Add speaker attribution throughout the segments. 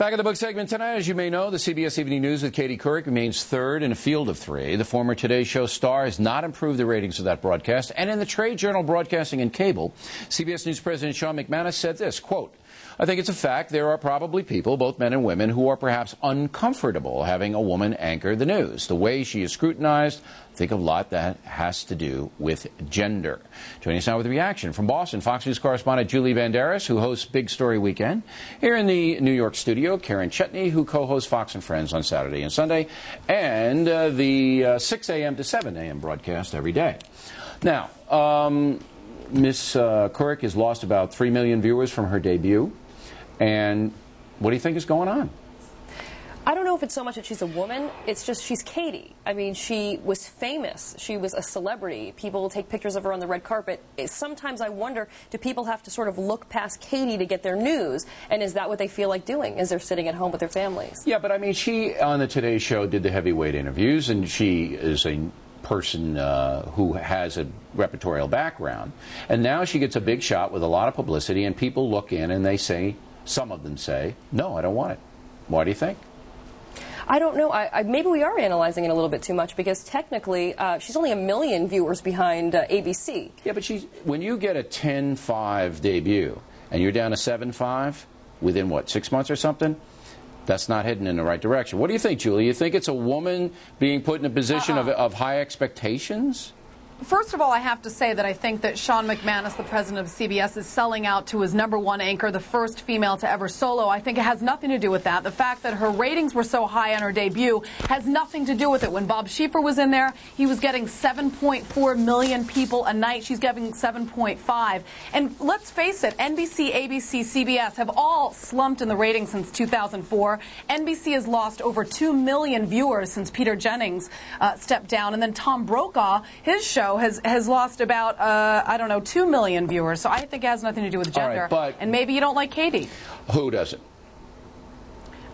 Speaker 1: Back at the book segment tonight, as you may know, the CBS Evening News with Katie Couric remains third in a field of three. The former Today Show star has not improved the ratings of that broadcast. And in the trade journal Broadcasting and Cable, CBS News President Sean McManus said this, quote, I think it's a fact there are probably people, both men and women, who are perhaps uncomfortable having a woman anchor the news. The way she is scrutinized, I think a lot that has to do with gender. Joining us now with a reaction from Boston, Fox News correspondent Julie Banderas, who hosts Big Story Weekend. Here in the New York studio, Kiran Chetry, who co-hosts Fox and Friends on Saturday and Sunday, and the 6 a.m. to 7 a.m. broadcast every day. Now, Ms. Couric has lost about 3 million viewers from her debut. And what do you think is going on?
Speaker 2: I don't know if it's so much that she's a woman. It's just she's Katie. I mean, she was famous. She was a celebrity. People will take pictures of her on the red carpet. Sometimes I wonder, do people have to sort of look past Katie to get their news? And is that what they feel like doing as they're sitting at home with their families?
Speaker 1: Yeah, but I mean, she, on the Today Show, did the heavyweight interviews, and she is a person who has a repertorial background. And now she gets a big shot with a lot of publicity, and people look in and they say, some of them say, no, I don't want it. Why do you think?
Speaker 2: I don't know. Maybe we are analyzing it a little bit too much, because technically she's only 1 million viewers behind ABC.
Speaker 1: Yeah, but when you get a 10-5 debut and you're down to 7-5 within, what, 6 months or something, that's not heading in the right direction. What do you think, Julie? You think it's a woman being put in a position of high expectations?
Speaker 3: First of all, I have to say that I think that Sean McManus, the president of CBS, is selling out to his #1 anchor, the first female to ever solo. I think it has nothing to do with that. The fact that her ratings were so high on her debut has nothing to do with it. When Bob Schieffer was in there, he was getting 7.4 million people a night. She's getting 7.5. And let's face it, NBC, ABC, CBS have all slumped in the ratings since 2004. NBC has lost over 2 million viewers since Peter Jennings stepped down. And then Tom Brokaw, his show, has lost about, I don't know, 2 million viewers. So I think it has nothing to do with gender.
Speaker 1: Right,
Speaker 3: and maybe you don't like Katie.
Speaker 1: Who doesn't?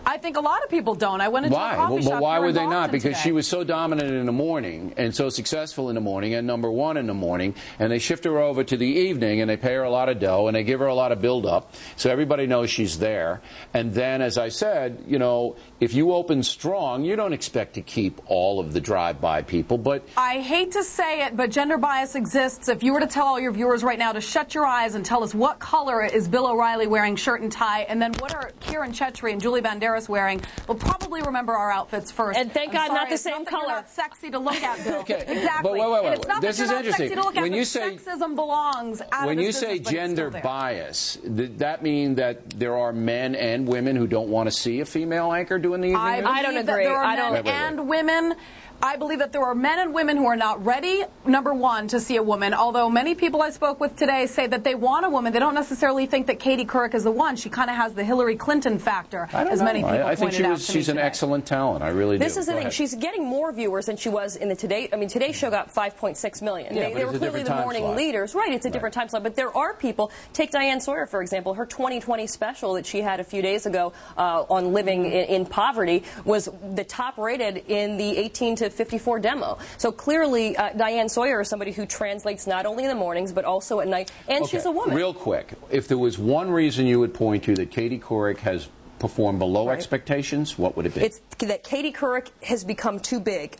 Speaker 3: I think a lot of people don't. I went into a coffee shop.
Speaker 1: But why would they not? Because
Speaker 3: today.
Speaker 1: she was so dominant in the morning and so successful in the morning and #1 in the morning, and they shift her over to the evening and they pay her a lot of dough and they give her a lot of build-up, so everybody knows she's there. And then, as I said, you know, if you open strong, you don't expect to keep all of the drive-by people. But
Speaker 3: I hate to say it, but gender bias exists. If you were to tell all your viewers right now to shut your eyes and tell us what color is Bill O'Reilly wearing, shirt and tie, and then what are Kiran Chetry and Julie Banderas wearing, we'll probably remember our outfits first.
Speaker 2: And thank God, not the same color.
Speaker 3: You're not sexy to look at, Bill.
Speaker 1: Okay.
Speaker 3: Exactly.
Speaker 1: But wait.
Speaker 3: And it's not
Speaker 1: this
Speaker 3: that
Speaker 1: is
Speaker 3: you're not
Speaker 1: interesting.
Speaker 3: sexy to look at,
Speaker 1: When you say
Speaker 3: sexism belongs out
Speaker 1: when
Speaker 3: of
Speaker 1: you
Speaker 3: this
Speaker 1: say
Speaker 3: business,
Speaker 1: gender bias, does that mean that there are men and women who don't want to see a female anchor doing the evening news?
Speaker 2: I don't agree.
Speaker 3: There are men and women. I believe that there are men and women who are not ready, #1, to see a woman, although many people I spoke with today say that they want a woman. They don't necessarily think that Katie Couric is the one. She kind of has the Hillary Clinton factor, as many people
Speaker 1: I think
Speaker 3: pointed out to me
Speaker 1: she's an
Speaker 3: today.
Speaker 1: excellent talent. I really do.
Speaker 2: This is the thing. She's getting more viewers than she was in the Today. I mean, Today's show got 5.6 million.
Speaker 1: Yeah,
Speaker 2: they were clearly the morning leaders. Right, it's a different time slot. But there are people, take Diane Sawyer, for example. Her 2020 special that she had a few days ago on living in poverty was the top rated in the 18 to 54 demo. So clearly, Diane Sawyer is somebody who translates not only in the mornings, but also at night, and she's a woman.
Speaker 1: Real quick, if there was one reason you would point to that Katie Couric has performed below expectations, what would it be?
Speaker 2: It's that Katie Couric has become too big.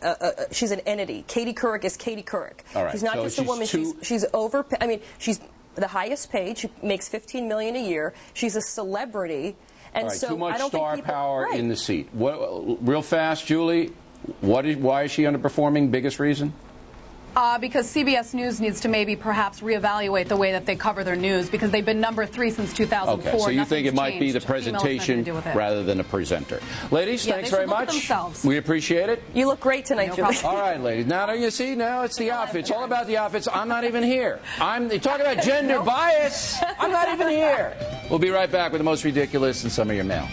Speaker 2: She's an entity. Katie Couric is Katie Couric.
Speaker 1: All right.
Speaker 2: She's not just a woman. She's over. I mean, she's the highest paid. She makes $15 million a year. She's a celebrity, and so
Speaker 1: too much
Speaker 2: I don't
Speaker 1: star
Speaker 2: think people,
Speaker 1: power in the seat. Real fast, Julie. Why is she underperforming? Biggest reason?
Speaker 3: Because CBS News needs to maybe perhaps reevaluate the way that they cover their news, because they've been #3 since 2004.
Speaker 1: Okay, so you think it might be the
Speaker 3: Females
Speaker 1: presentation rather than the presenter. Ladies, thanks very much. We appreciate it.
Speaker 2: You look great tonight, Julie.
Speaker 1: All right, ladies. Now, you see, now it's the outfits. It's all about the outfits. I'm not even here. You talk about gender bias. I'm not even here. We'll be right back with the most ridiculous and some of your mail.